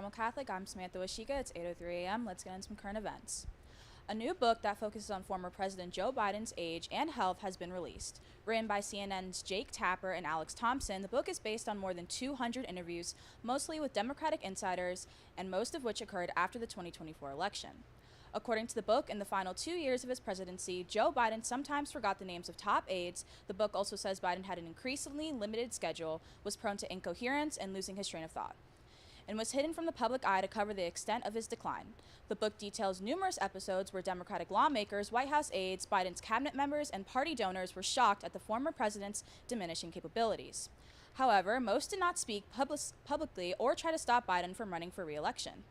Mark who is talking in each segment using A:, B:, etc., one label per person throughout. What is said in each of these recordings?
A: Carmel Catholic. I'm Samantha Washika. It's 8:03 a.m. Let's get into some current events. A new book that focuses on former President Joe Biden's age and health has been released. Written by CNN's Jake Tapper and Alex Thompson, the book is based on more than 200 interviews, mostly with Democratic insiders, and most of which occurred after the 2024 election. According to the book, in the final 2 years of his presidency, Joe Biden sometimes forgot the names of top aides. The book also says Biden had an increasingly limited schedule, was prone to incoherence, and losing his train of thought, and was hidden from the public eye to cover the extent of his decline. The book details numerous episodes where Democratic lawmakers, White House aides, Biden's cabinet members, and party donors were shocked at the former president's diminishing capabilities. However, most did not speak publicly or try to stop Biden from running for re-election.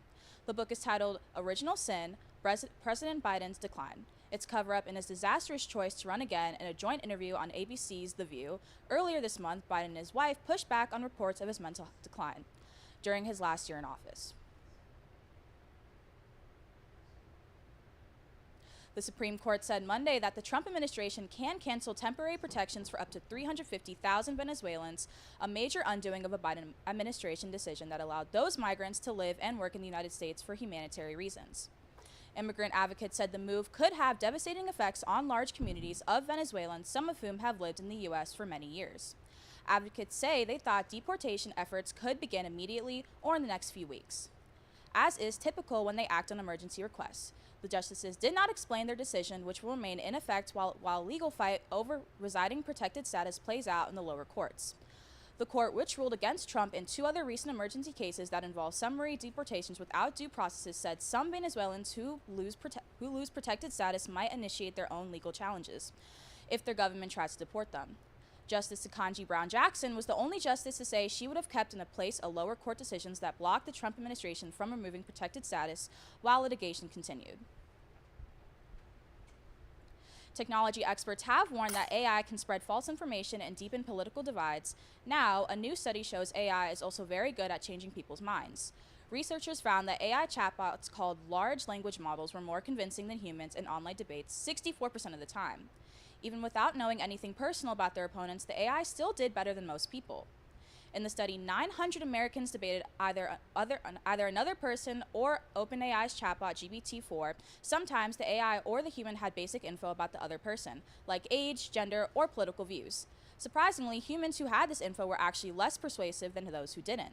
A: The book is titled Original Sin, President Biden's Decline. Its cover-up in his disastrous choice to run again in a joint interview on ABC's The View. Earlier this month, Biden and his wife pushed back on reports of his mental decline during his last year in office. The Supreme Court said Monday that the Trump administration can cancel temporary protections for up to 350,000 Venezuelans, a major undoing of a Biden administration decision that allowed those migrants to live and work in the United States for humanitarian reasons. Immigrant advocates said the move could have devastating effects on large communities of Venezuelans, some of whom have lived in the U.S. for many years. Advocates say they thought deportation efforts could begin immediately or in the next few weeks, as is typical when they act on emergency requests. The justices did not explain their decision, which will remain in effect while legal fight over residing protected status plays out in the lower courts. The court, which ruled against Trump in 2 other recent emergency cases that involve summary deportations without due processes, said some Venezuelans who lose protected status might initiate their own legal challenges if their government tries to deport them. Justice Ketanji Brown Jackson was the only justice to say she would have kept in place a lower court decisions that blocked the Trump administration from removing protected status while litigation continued. Technology experts have warned that AI can spread false information and deepen political divides. Now, a new study shows AI is also very good at changing people's minds. Researchers found that AI chatbots called large language models were more convincing than humans in online debates 64% of the time. Even without knowing anything personal about their opponents, the AI still did better than most people. In the study, 900 Americans debated either another person or OpenAI's chatbot GPT-4. Sometimes the AI or the human had basic info about the other person, like age, gender, or political views. Surprisingly, humans who had this info were actually less persuasive than those who didn't.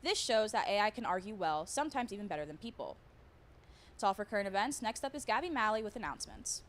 A: This shows that AI can argue well, sometimes even better than people. That's all for current events. Next up is Gabby Malley with announcements.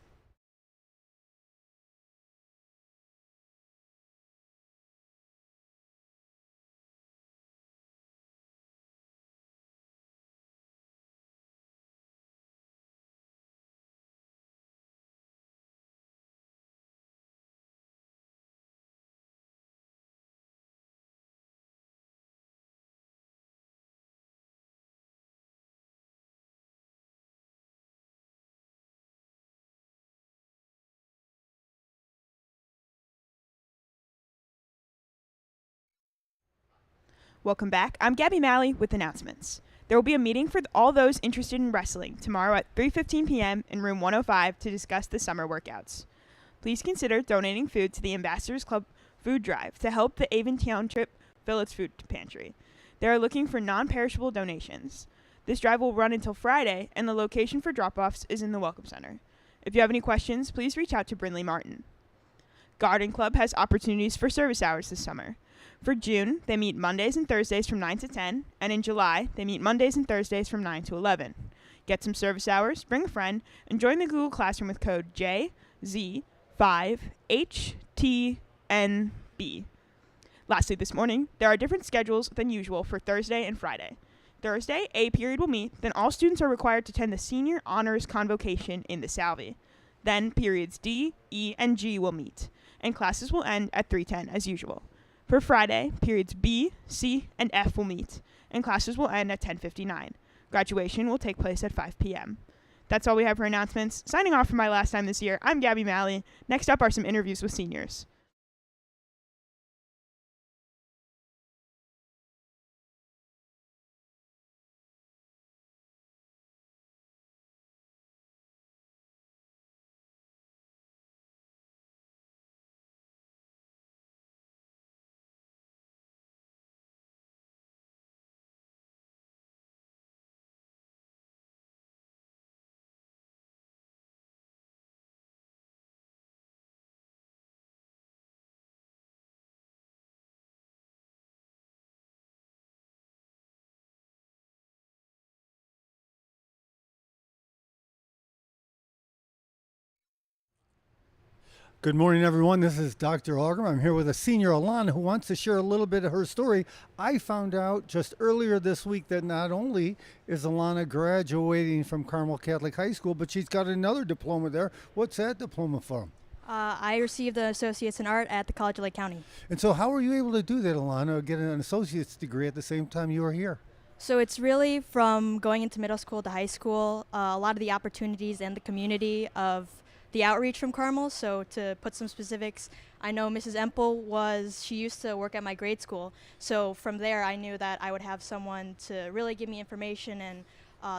B: Welcome back. I'm Gabby Malley with announcements. There will be a meeting for all those interested in wrestling tomorrow at 3:15 p.m. in room 105 to discuss the summer workouts. Please consider donating food to the Ambassadors Club food drive to help the Avon Township fill its food pantry. They are looking for non-perishable donations. This drive will run until Friday, and the location for drop-offs is in the Welcome Center. If you have any questions, please reach out to Brindley Martin. Garden Club has opportunities for service hours this summer. For June, they meet Mondays and Thursdays from 9 to 10, and in July, they meet Mondays and Thursdays from 9 to 11. Get some service hours, bring a friend, and join the Google Classroom with code JZ5HTNB. Lastly, this morning, there are different schedules than usual for Thursday and Friday. Thursday, A period will meet, then all students are required to attend the Senior Honors Convocation in the Salvi. Then periods D, E, and G will meet, and classes will end at 3:10 as usual. For Friday, periods B, C, and F will meet, and classes will end at 10:59. Graduation will take place at 5 p.m. That's all we have for announcements. Signing off for my last time this year, I'm Gabby Malley. Next up are some interviews with seniors.
C: Good morning, everyone. This is Dr. Algram. I'm here with a senior, Alana, who wants to share a little bit of her story. I found out just earlier this week that not only is Alana graduating from Carmel Catholic High School, but she's got another diploma there. What's that diploma from?
D: I received an Associate's in Art at the College of Lake County.
C: And so how were you able to do that, Alana, get an associate's degree at the same time you were here?
D: So it's really from going into middle school to high school, a lot of the opportunities and the community of the outreach from Carmel. So to put some specifics, I know Mrs. Empel she used to work at my grade school. So from there, I knew that I would have someone to really give me information and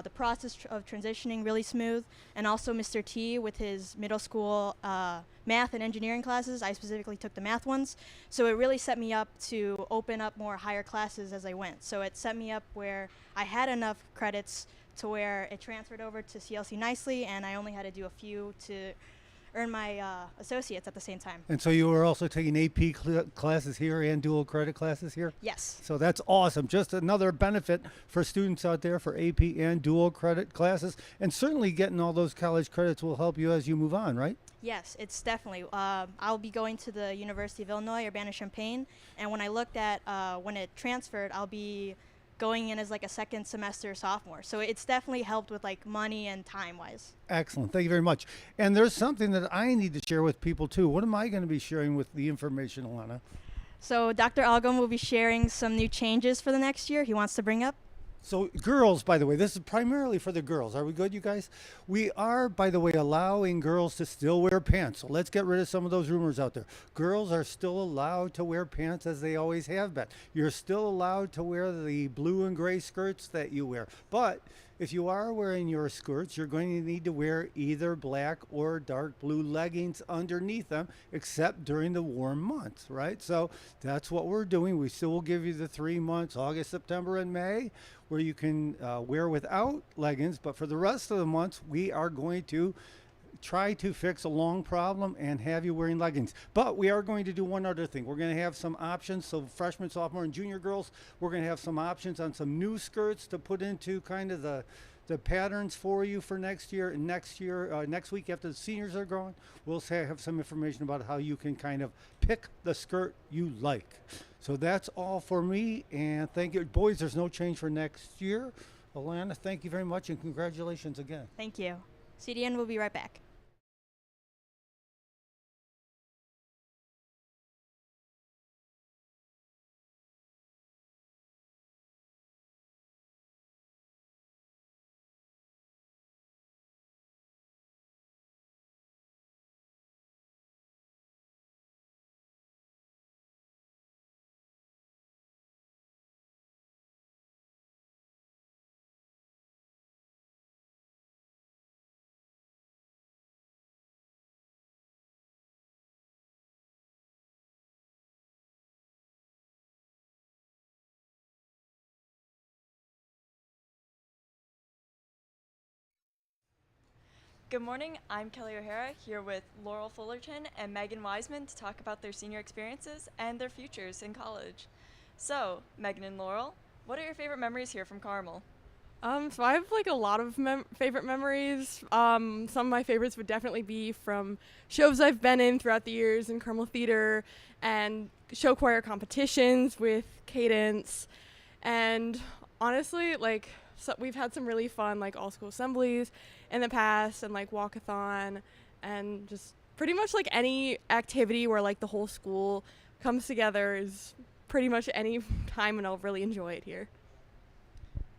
D: the process of transitioning really smooth. And also Mr. T with his middle school math and engineering classes. I specifically took the math ones. So it really set me up to open up more higher classes as I went. So it set me up where I had enough credits to where it transferred over to CLC nicely, and I only had to do a few to earn my associates at the same time.
C: And so you were also taking AP classes here and dual credit classes here?
D: Yes.
C: So that's awesome. Just another benefit for students out there for AP and dual credit classes. And certainly getting all those college credits will help you as you move on, right?
D: Yes, it's definitely. I'll be going to the University of Illinois, Urbana-Champaign, and when I looked at when it transferred, I'll be going in as like a second semester sophomore. So it's definitely helped with like money and time-wise.
C: Excellent. Thank you very much. And there's something that I need to share with people too. What am I going to be sharing with the information, Alana?
D: So Dr. Algom will be sharing some new changes for the next year he wants to bring up.
C: So girls, by the way, this is primarily for the girls. Are we good, you guys? We are, by the way, allowing girls to still wear pants. So let's get rid of some of those rumors out there. Girls are still allowed to wear pants as they always have been. You're still allowed to wear the blue and gray skirts that you wear. But if you are wearing your skirts, you're going to need to wear either black or dark blue leggings underneath them, except during the warm months, right? So that's what we're doing. We still will give you the 3 months, August, September, and May, where you can wear without leggings. But for the rest of the months, we are going to try to fix a long problem and have you wearing leggings. But we are going to do one other thing. We're going to have some options. So freshmen, sophomore, and junior girls, we're going to have some options on some new skirts to put into kind of the patterns for you for next year. And next week after the seniors are gone, we'll have some information about how you can kind of pick the skirt you like. So that's all for me. And thank you. Boys, there's no change for next year. Alana, thank you very much and congratulations again.
D: Thank you. CDN will be right back.
E: Good morning, I'm Kelly O'Hara here with Laurel Fullerton and Megan Wiseman to talk about their senior experiences and their futures in college. So, Megan and Laurel, what are your favorite memories here from Carmel?
F: So I have like a lot of favorite memories. Some of my favorites would definitely be from shows I've been in throughout the years in Carmel Theater and show choir competitions with Cadence. And honestly, we've had some really fun like all school assemblies in the past and like walkathon and just pretty much like any activity where like the whole school comes together is pretty much any time and I'll really enjoy it here.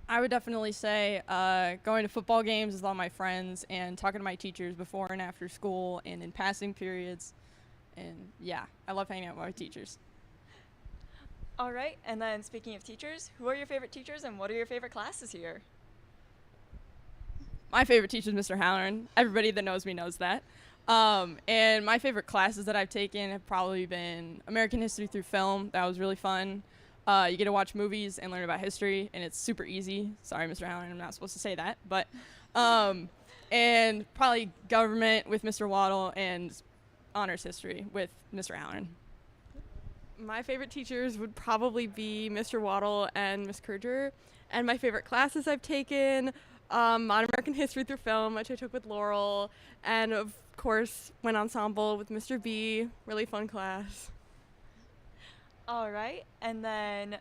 G: I would definitely say going to football games with all my friends and talking to my teachers before and after school and in passing periods. And yeah, I love hanging out with my teachers.
E: All right, and then speaking of teachers, who are your favorite teachers and what are your favorite classes here?
G: My favorite teacher is Mr. Halloran. Everybody that knows me knows that. And my favorite classes that I've taken have probably been American History through film. That was really fun. You get to watch movies and learn about history, and it's super easy. Sorry, Mr. Halloran, I'm not supposed to say that. But and probably government with Mr. Waddle and honors history with Mr. Halloran.
F: My favorite teachers would probably be Mr. Waddle and Miss Kurger. And my favorite classes I've taken Modern American History through film, which I took with Laurel, and of course went ensemble with Mr. B. Really fun class.
E: All right. And then,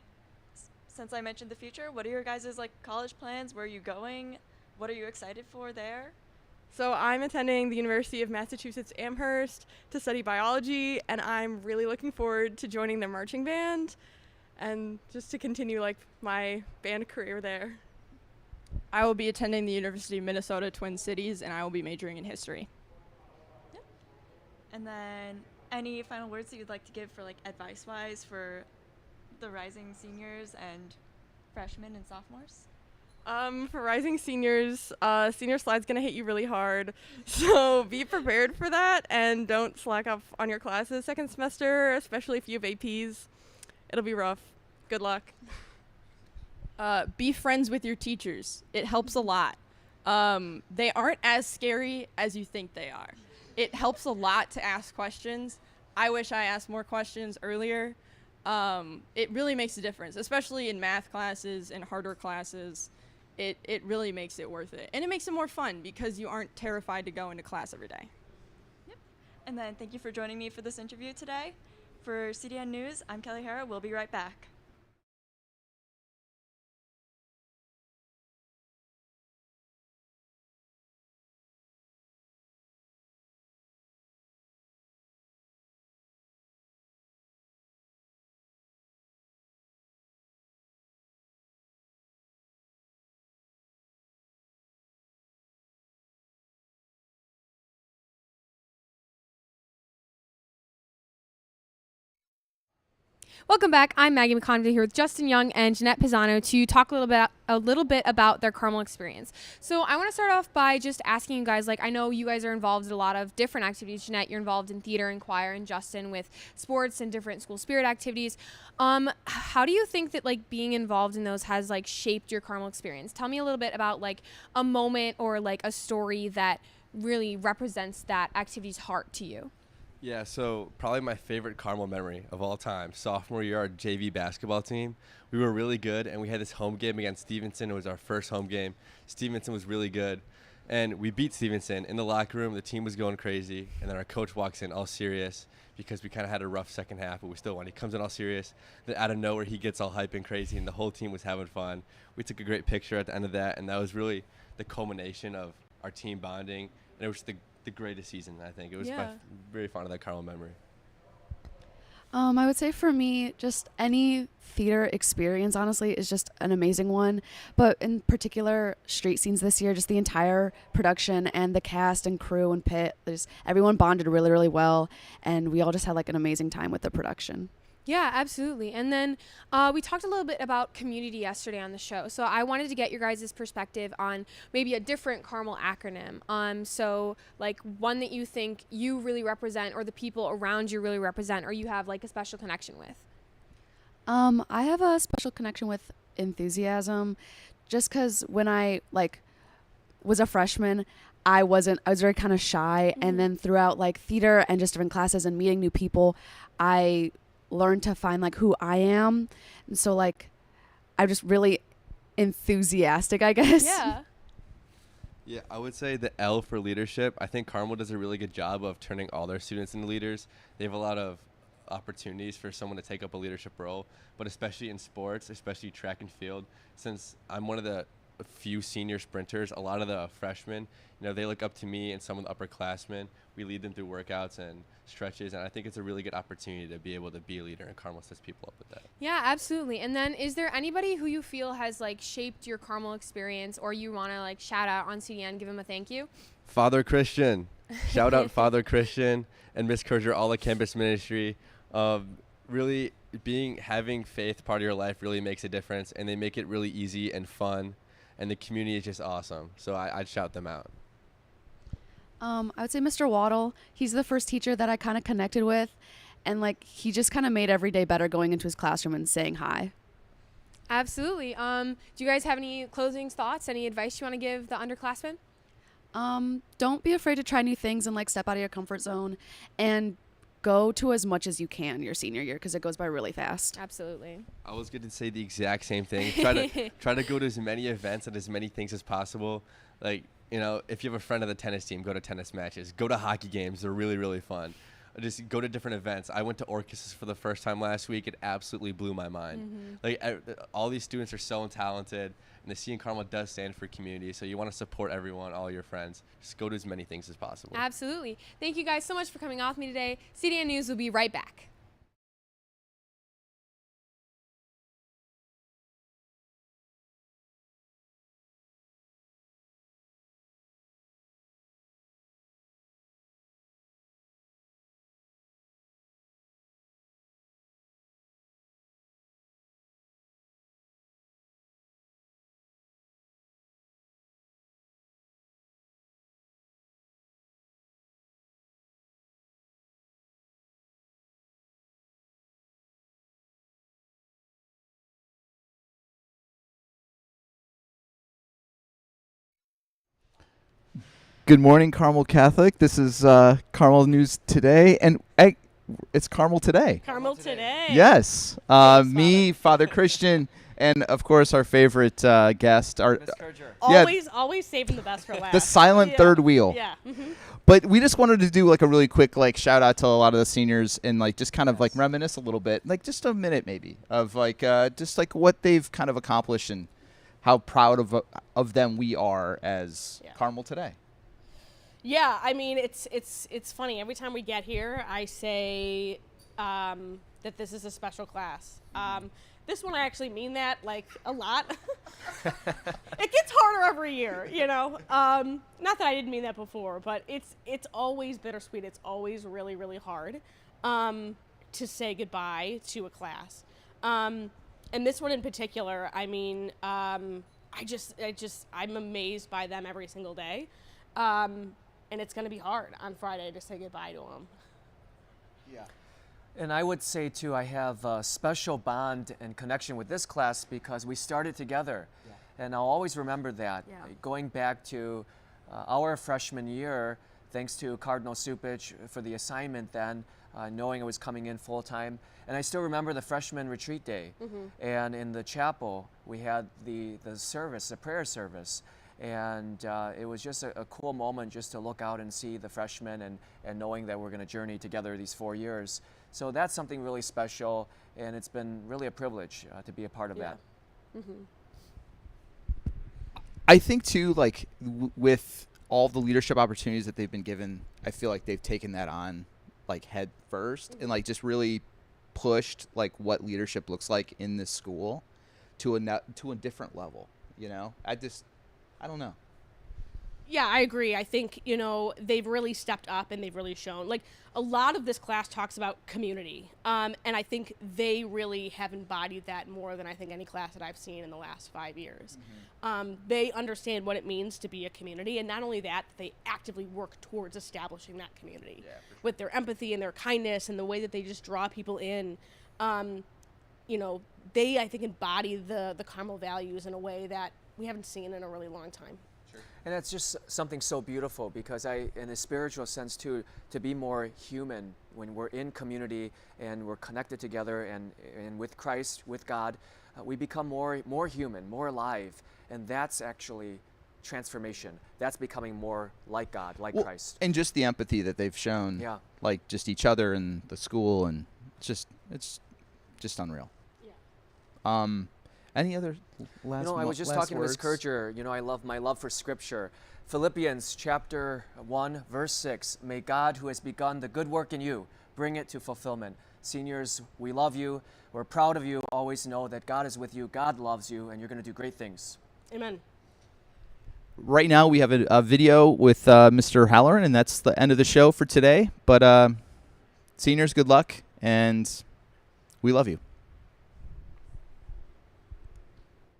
E: since I mentioned the future, what are your guys' like college plans? Where are you going? What are you excited for there?
F: So I'm attending the University of Massachusetts Amherst to study biology, and I'm really looking forward to joining their marching band and just to continue like my band career there.
G: I will be attending the University of Minnesota Twin Cities, and I will be majoring in history.
E: And then, any final words that you'd like to give for like advice-wise for the rising seniors and freshmen and sophomores?
F: For rising seniors, senior slide's gonna hit you really hard, so be prepared for that and don't slack off on your classes second semester, especially if you have APs. It'll be rough. Good luck.
G: Be friends with your teachers. It helps a lot. They aren't as scary as you think they are. It helps a lot to ask questions. I wish I asked more questions earlier. It really makes a difference, especially in math classes and harder classes. It really makes it worth it. And it makes it more fun because you aren't terrified to go into class every day.
E: Yep. And then thank you for joining me for this interview today. For CDN News, I'm Kelly Hara. We'll be right back.
H: Welcome back. I'm Maggie McConaughey here with Justin Young and Jeanette Pisano to talk a little bit about their Carmel experience. So I want to start off by just asking you guys, like, I know you guys are involved in a lot of different activities. Jeanette, you're involved in theater and choir, and Justin with sports and different school spirit activities. How do you think that like being involved in those has like shaped your Carmel experience? Tell me a little bit about like a moment or like a story that really represents that activity's heart to you.
I: Yeah, so probably my favorite Carmel memory of all time, sophomore year, our JV basketball team. We were really good, and we had this home game against Stevenson. It was our first home game. Stevenson was really good, and we beat Stevenson. In the locker room, the team was going crazy, and then our coach walks in all serious because we kind of had a rough second half, but we still won. He comes in all serious. Then out of nowhere, he gets all hype and crazy, and the whole team was having fun. We took a great picture at the end of that, and that was really the culmination of our team bonding, and it was the greatest season, I think. It was very fond of that Carmel memory.
J: I would say for me, just any theater experience, honestly, is just an amazing one. But in particular, street scenes this year, just the entire production and the cast and crew and pit, everyone bonded really, really well. And we all just had like an amazing time with the production.
H: Yeah, absolutely. And then we talked a little bit about community yesterday on the show. So I wanted to get your guys' perspective on maybe a different Carmel acronym. So like one that you think you really represent or the people around you really represent or you have like a special connection with.
J: I have a special connection with enthusiasm just because when I like was a freshman, I was very kind of shy. And then throughout like theater and just different classes and meeting new people, I learn to find like who I am, and so like I'm just really enthusiastic, I guess.
I: Yeah, I would say the L for leadership. I think Carmel does a really good job of turning all their students into leaders. They have a lot of opportunities for someone to take up a leadership role, but especially in sports, especially track and field, since I'm one of the few senior sprinters, a lot of the freshmen, they look up to me and some of the upperclassmen. We lead them through workouts and stretches, and I think it's a really good opportunity to be able to be a leader, and Carmel sets people up with that.
H: Yeah, absolutely. And then is there anybody who you feel has like shaped your Carmel experience or you want to like shout out on CDN, give him a thank you?
I: Father Christian. Shout out Father Christian and Miss Kurger, all the campus ministry. Really having faith part of your life really makes a difference, and they make it really easy and fun, and the community is just awesome. So I'd shout them out.
J: I would say Mr. Waddle. He's the first teacher that I kind of connected with, and like he just kind of made every day better going into his classroom and saying hi.
H: Absolutely. Do you guys have any closing thoughts, any advice you want to give the underclassmen?
J: Don't be afraid to try new things and like step out of your comfort zone, and go to as much as you can your senior year because it goes by really fast.
H: Absolutely.
I: I was going to say the exact same thing. Try to go to as many events and as many things as possible. Like, you know, if you have a friend of the tennis team, go to tennis matches. Go to hockey games. They're really, really fun. Just go to different events. I went to orchestras for the first time last week. It absolutely blew my mind. Like, all these students are so talented, and the CDN Carmel does stand for community. So you want to support everyone, all your friends. Just go to as many things as possible.
H: Absolutely. Thank you guys so much for coming on with me today. CDN News will be right back.
K: Good morning, Carmel Catholic. This is Carmel News Today, and it's Carmel Today.
L: Carmel Today.
K: Yes. Me, Father Christian, and of course our favorite guest.
L: Always saving the best for last.
K: The silent third wheel.
L: Yeah.
K: But we just wanted to do like a really quick like shout out to a lot of the seniors and like just kind of like reminisce a little bit, like just a minute maybe of like just like what they've kind of accomplished and how proud of them we are as Carmel Today.
L: Yeah, I mean, it's funny. Every time we get here, I say that this is a special class. This one, I actually mean that, like, a lot. It gets harder every year, you know. Not that I didn't mean that before, but it's always bittersweet. It's always really, really hard to say goodbye to a class. And this one in particular, I mean, I'm amazed by them every single day. And it's going to be hard on Friday to say goodbye to them.
M: Yeah. And I would say, too, I have a special bond and connection with this class because we started together. Yeah. And I'll always remember that. Yeah. Going back to our freshman year, thanks to Cardinal Supich for the assignment then, knowing I was coming in full-time. And I still remember the freshman retreat day. And in the chapel, we had the service, the prayer service. And it was just a cool moment just to look out and see the freshmen and knowing that we're going to journey together these 4 years. So that's something really special, and it's been really a privilege to be a part of that.
K: I think too, like with all the leadership opportunities that they've been given, I feel like they've taken that on like head first and like just really pushed like what leadership looks like in this school to a different level. You know, I don't know.
L: Yeah, I agree. I think, you know, they've really stepped up and they've really shown. Like, a lot of this class talks about community. And I think they really have embodied that more than I think any class that I've seen in the last 5 years. They understand what it means to be a community. And not only that, they actively work towards establishing that community with their empathy and their kindness and the way that they just draw people in. You know, they, I think, embody the Carmel values in a way that we haven't seen in a really long time.
M: And that's just something so beautiful because in a spiritual sense too, to be more human when we're in community and we're connected together and with Christ, with God, we become more human, more alive. And that's actually transformation. That's becoming more like God, like Christ.
K: And just the empathy that they've shown, like just each other and the school, and it's just unreal. Yeah. Any other last?
M: I was just talking to Ms. Kircher. My love for Scripture. Philippians chapter 1, verse 6. May God, who has begun the good work in you, bring it to fulfillment. Seniors, we love you. We're proud of you. Always know that God is with you. God loves you, and you're going to do great things.
L: Amen.
K: Right now, we have a video with Mr. Halloran, and that's the end of the show for today. But seniors, good luck, and we love you.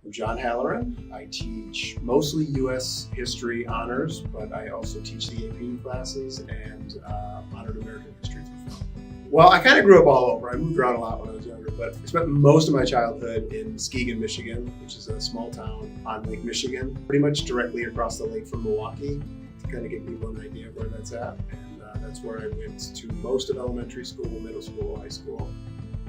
N: I'm John Halloran. I teach mostly U.S. history honors, but I also teach the AP classes and honored American history through film. Well, I kind of grew up all over. I moved around a lot when I was younger, but I spent most of my childhood in Muskegon, Michigan, which is a small town on Lake Michigan, pretty much directly across the lake from Milwaukee, to kind of give people an idea of where that's at. And That's where I went to most of elementary school, middle school, high school,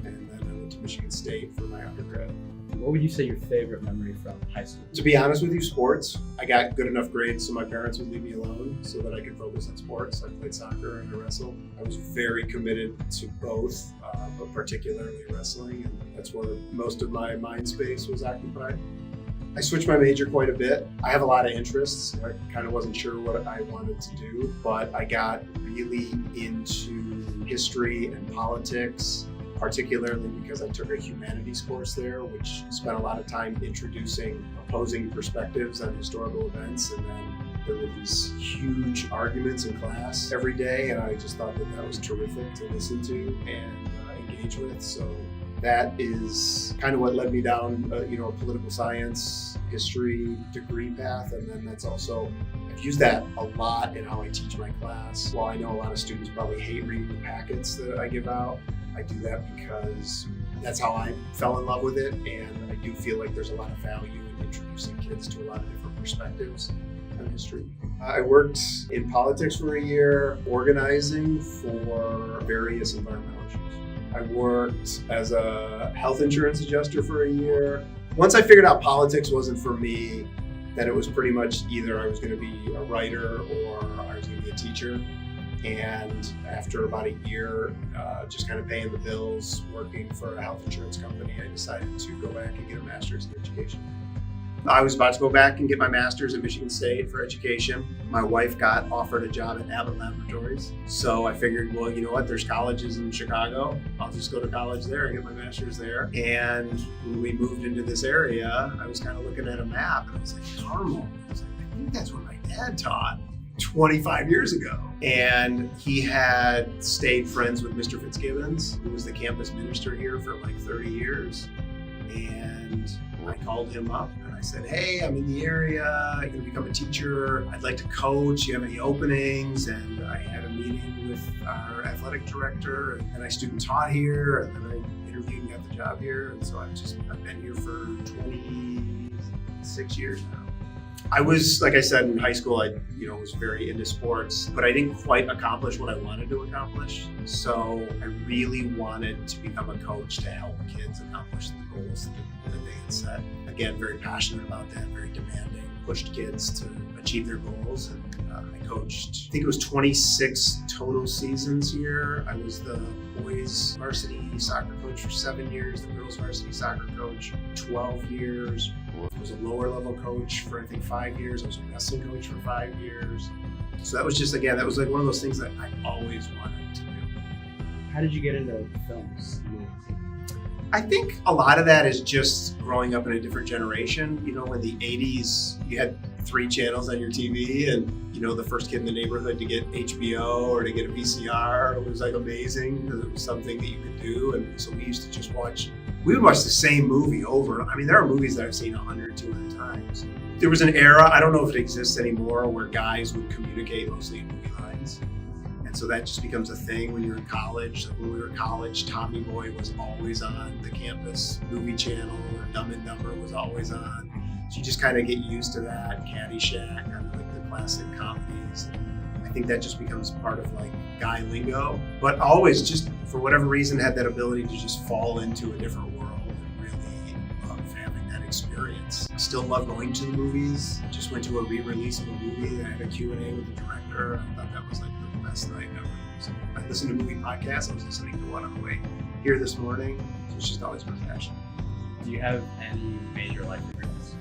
N: and then I went to Michigan State for my undergrad.
O: What would you say your favorite memory from high school?
N: To be honest with you, sports. I got good enough grades so my parents would leave me alone so that I could focus on sports. I played soccer and I wrestled. I was very committed to both, but particularly wrestling, and that's where most of my mind space was occupied. I switched my major quite a bit. I have a lot of interests. I kind of wasn't sure what I wanted to do, but I got really into history and politics, particularly because I took a humanities course there, which spent a lot of time introducing opposing perspectives on historical events. And then there were these huge arguments in class every day, and I just thought that was terrific to listen to and engage with. So that is kind of what led me down, a political science, history degree path. And then that's also, I've used that a lot in how I teach my class. While I know a lot of students probably hate reading the packets that I give out, I do that because that's how I fell in love with it, and I do feel like there's a lot of value in introducing kids to a lot of different perspectives on history. I worked in politics for a year, organizing for various environmental issues. I worked as a health insurance adjuster for a year. Once I figured out politics wasn't for me, then it was pretty much either I was going to be a writer or I was going to be a teacher. And after about a year, just kind of paying the bills, working for a health insurance company, I decided to go back and get a master's in education. I was about to go back and get my master's at Michigan State for education. My wife got offered a job at Abbott Laboratories. So I figured, well, you know what, there's colleges in Chicago. I'll just go to college there and get my master's there. And when we moved into this area, I was kind of looking at a map and I was like, Carmel. I was like, I think that's where my dad taught 25 years ago. And he had stayed friends with Mr. Fitzgibbons, who was the campus minister here for like 30 years. And I called him up and I said, hey, I'm in the area, I'm gonna become a teacher, I'd like to coach, you have any openings? And I had a meeting with our athletic director, and I student taught here, and then I interviewed and got the job here. And so I've been here for 26 years now. I was, like I said, in high school, I was very into sports, but I didn't quite accomplish what I wanted to accomplish. So I really wanted to become a coach to help kids accomplish the goals that they had set. Again, very passionate about that, very demanding, pushed kids to achieve their goals. And I coached, I think it was 26 total seasons here. I was the boys varsity soccer coach for 7 years, the girls varsity soccer coach 12 years. I was a lower level coach for I think 5 years. I was a wrestling coach for 5 years. So that was just, again, that was like one of those things that I always wanted to do.
O: How did you get into films?
N: I think a lot of that is just growing up in a different generation. In the 80s, you had 3 channels on your TV, and the first kid in the neighborhood to get HBO or to get a VCR was like amazing because it was something that you could do. And so we used to just we would watch the same movie over. I mean, there are movies that I've seen 100, 200 times. There was an era, I don't know if it exists anymore, where guys would communicate mostly in movie lines. And so that just becomes a thing when you're in college. Like when we were in college, Tommy Boy was always on the campus movie channel, or Dumb and Dumber was always on. So you just kind of get used to that. Caddyshack, kind of like the classic comedies. I think that just becomes part of like guy lingo, but always just for whatever reason had that ability to just fall into a different world and really love having that experience. I still love going to the movies. Just went to a re-release of a movie. I had a Q&A with the director. I thought that was like the best night ever. So I listened to movie podcasts. I was listening to one on the way here this morning. So it's just always my passion.
O: Do you have any major life regrets?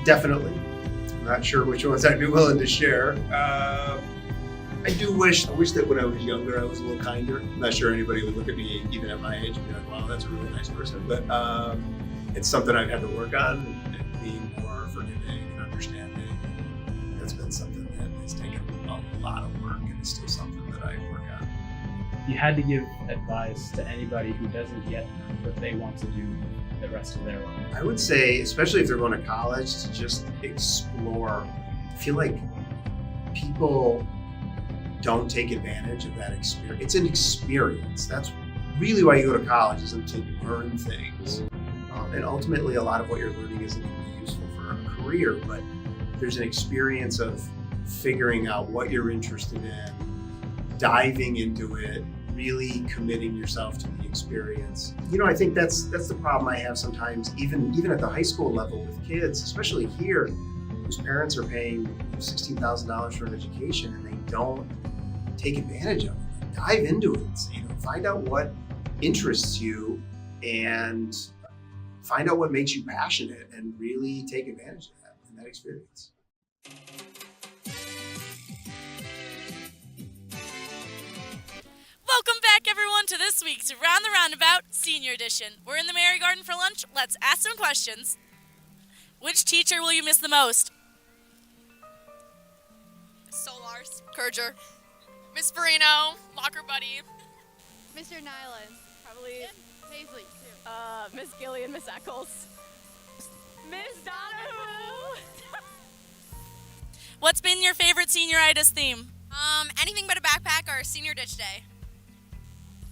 N: Definitely. I'm not sure which ones I'd be willing to share. I wish that when I was younger, I was a little kinder. I'm not sure anybody would look at me, even at my age, and be like, wow, that's a really nice person. But it's something I've had to work on, and being more forgiving and understanding. That's been something that has taken a lot of work, and it's still something that I work on.
O: If you had to give advice to anybody who doesn't yet know what they want to do the rest of their life,
N: I would say, especially if they're going to college, to just explore. I feel like people don't take advantage of that experience. It's an experience. That's really why you go to college, isn't to learn things. And ultimately, a lot of what you're learning isn't going to be useful for a career, but there's an experience of figuring out what you're interested in, diving into it, really committing yourself to the experience. I think that's the problem I have sometimes, even at the high school level with kids, especially here, whose parents are paying $16,000 for an education and they don't take advantage of it. Dive into it. Find out what interests you and find out what makes you passionate and really take advantage of that and that experience.
P: Welcome back, everyone, to this week's Round the Roundabout Senior Edition. We're in the Mary Garden for lunch. Let's ask some questions. Which teacher will you miss the most?
Q: Solars. Kurger. Miss Barino. Locker buddy.
R: Mr. Nyland. Probably Paisley, too.
Q: Miss Gillian, Miss Eccles. Miss Donahue.
P: What's been your favorite senioritis theme?
R: Anything but a backpack or senior ditch day.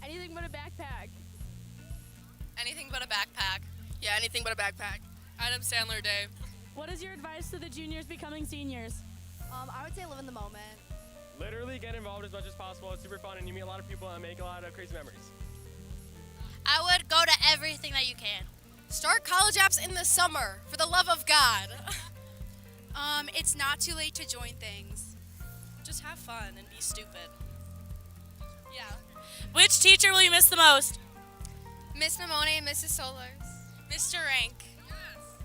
Q: Anything but a backpack.
R: Anything but a backpack.
Q: Yeah, anything but a backpack. Adam Sandler Day.
P: What is your advice to the juniors becoming seniors?
R: I would say live in the moment.
S: Literally get involved as much as possible. It's super fun and you meet a lot of people and make a lot of crazy memories.
R: I would go to everything that you can. Start college apps in the summer, for the love of God. It's not too late to join things.
P: Just have fun and be stupid. Yeah. Which teacher will you miss the most?
R: Miss Mamone and Mrs. Solars.
Q: Mr. Rank.
R: Yes.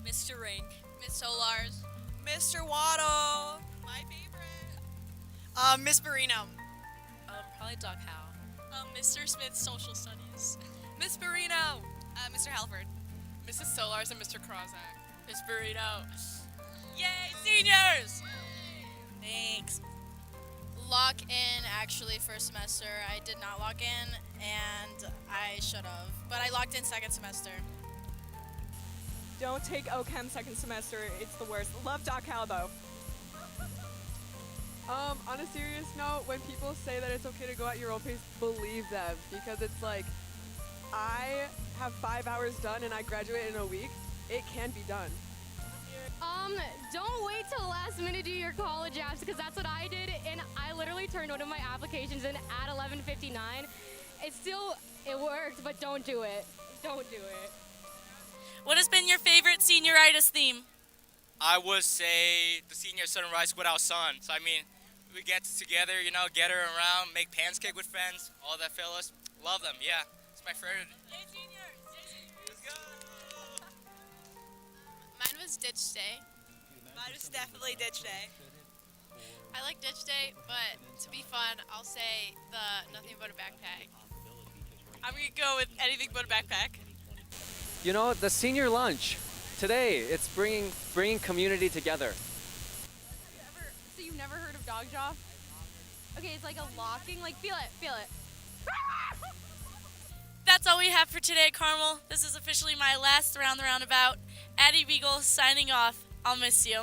Q: Mr. Rank.
R: Miss Solars.
Q: Mr. Waddle. My favorite. Miss Barino.
P: Probably Doc Howe.
Q: Mr. Smith, Social Studies. Miss Barino. Mr. Halford. Mrs. Solars and Mr. Krozak.
P: Miss Burrito. Yay, seniors! Thanks.
R: Lock in, actually, first semester. I did not lock in, and I should have. But I locked in second semester.
E: Don't take OChem second semester. It's the worst. Love Doc Howe, though.
F: On a serious note, when people say that it's okay to go at your own pace, believe them, because it's like, I have 5 hours done and I graduate in a week. It can be done.
T: Don't wait till the last minute to do your college apps, because that's what I did, and I literally turned one of my applications in at 11:59. It worked, but don't do it. Don't do it.
P: What has been your favorite senioritis theme?
U: I would say the senior sunrise without sun. So we get together, get her around, make pans cake with friends, all that fellas. Love them, yeah. It's my favorite.
P: Yay, seniors!
U: Let's go!
R: Mine was ditch day.
Q: Mine was definitely ditch day.
R: I like ditch day, but to be fun, I'll say the nothing but a backpack.
Q: I'm going to go with anything but a backpack.
M: The senior lunch. Today, it's bringing community together.
T: So you've never heard of dog jaw? Okay, it's like a locking, feel it.
P: That's all we have for today, Carmel. This is officially my last Round the Roundabout. Addie Beagle signing off. I'll miss you.